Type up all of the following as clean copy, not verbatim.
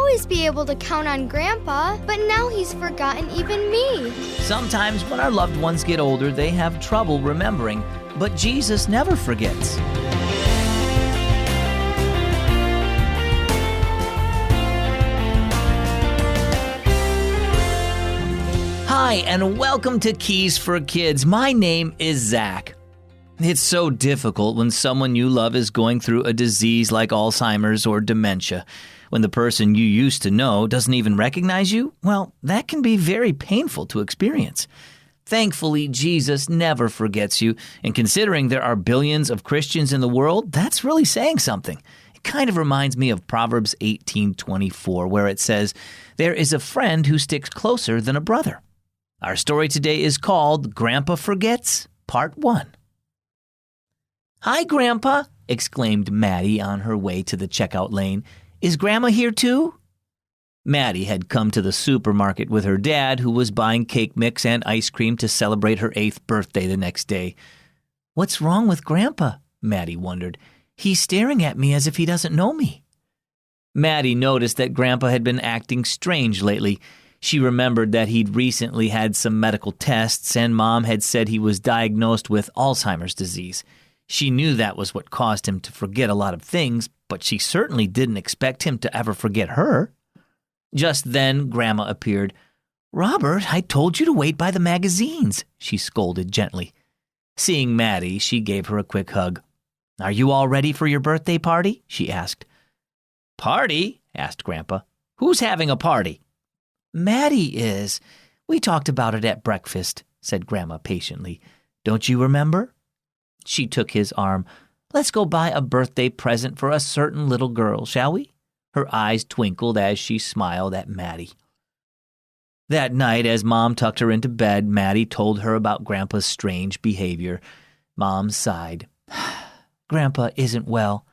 always be able to count on Grandpa, but now he's forgotten even me. Sometimes when our loved ones get older, they have trouble remembering, but Jesus never forgets. Hi, and welcome to Keys for Kids. My name is Zach. It's so difficult when someone you love is going through a disease like Alzheimer's or dementia. When the person you used to know doesn't even recognize you, well, that can be very painful to experience. Thankfully, Jesus never forgets you, and considering there are billions of Christians in the world, that's really saying something. It kind of reminds me of Proverbs 18:24, where it says, "There is a friend who sticks closer than a brother." Our story today is called Grandpa Forgets, Part 1. "Hi, Grandpa," exclaimed Maddie on her way to the checkout lane. "Is Grandma here too?" Maddie had come to the supermarket with her dad, who was buying cake mix and ice cream to celebrate her 8th birthday the next day. "What's wrong with Grandpa?" Maddie wondered. "He's staring at me as if he doesn't know me." Maddie noticed that Grandpa had been acting strange lately. She remembered that he'd recently had some medical tests, and Mom had said he was diagnosed with Alzheimer's disease. She knew that was what caused him to forget a lot of things, but she certainly didn't expect him to ever forget her. Just then, Grandma appeared. "Robert, I told you to wait by the magazines," she scolded gently. Seeing Maddie, she gave her a quick hug. "Are you all ready for your birthday party?" she asked. "Party?" asked Grandpa. "Who's having a party?" "Maddie is. We talked about it at breakfast," said Grandma patiently. "Don't you remember?" She took his arm. "Let's go buy a birthday present for a certain little girl, shall we?" Her eyes twinkled as she smiled at Maddie. That night, as Mom tucked her into bed, Maddie told her about Grandpa's strange behavior. Mom sighed. "Grandpa isn't well.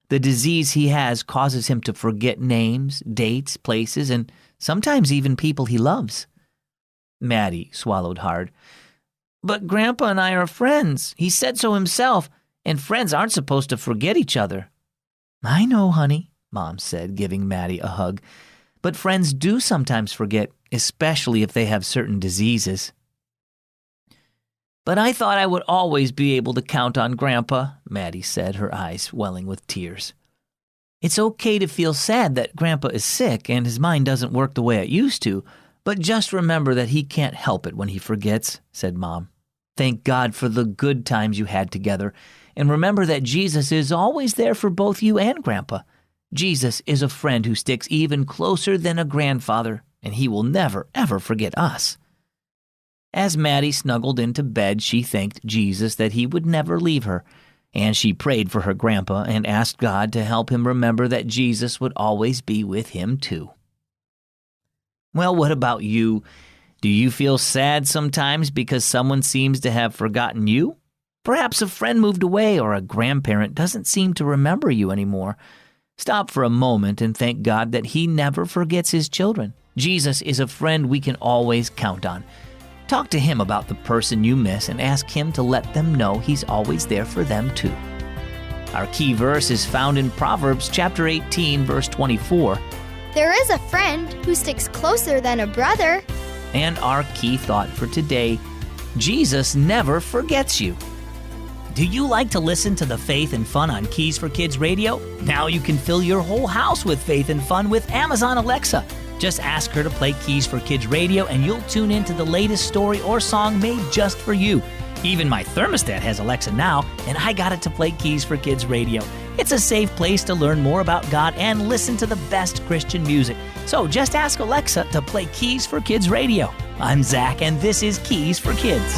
The disease he has causes him to forget names, dates, places, and sometimes even people he loves." Maddie swallowed hard. "But Grandpa and I are friends. He said so himself, and friends aren't supposed to forget each other." "I know, honey," Mom said, giving Maddie a hug. "But friends do sometimes forget, especially if they have certain diseases." "But I thought I would always be able to count on Grandpa," Maddie said, her eyes welling with tears. "It's okay to feel sad that Grandpa is sick and his mind doesn't work the way it used to, but just remember that he can't help it when he forgets," said Mom. "Thank God for the good times you had together, and remember that Jesus is always there for both you and Grandpa. Jesus is a friend who sticks even closer than a grandfather, and he will never, ever forget us." As Maddie snuggled into bed, she thanked Jesus that he would never leave her, and she prayed for her grandpa and asked God to help him remember that Jesus would always be with him too. Well, what about you? Do you feel sad sometimes because someone seems to have forgotten you? Perhaps a friend moved away or a grandparent doesn't seem to remember you anymore. Stop for a moment and thank God that he never forgets his children. Jesus is a friend we can always count on. Talk to him about the person you miss and ask him to let them know he's always there for them too. Our key verse is found in Proverbs chapter 18, verse 24. "There is a friend who sticks closer than a brother." And our key thought for today, Jesus never forgets you. Do you like to listen to the Faith and Fun on Keys for Kids radio? Now you can fill your whole house with faith and fun with Amazon Alexa. Just ask her to play Keys for Kids radio and you'll tune into the latest story or song made just for you. Even my thermostat has Alexa now, and I got it to play Keys for Kids radio. It's a safe place to learn more about God and listen to the best Christian music. So just ask Alexa to play Keys for Kids radio. I'm Zach, and this is Keys for Kids.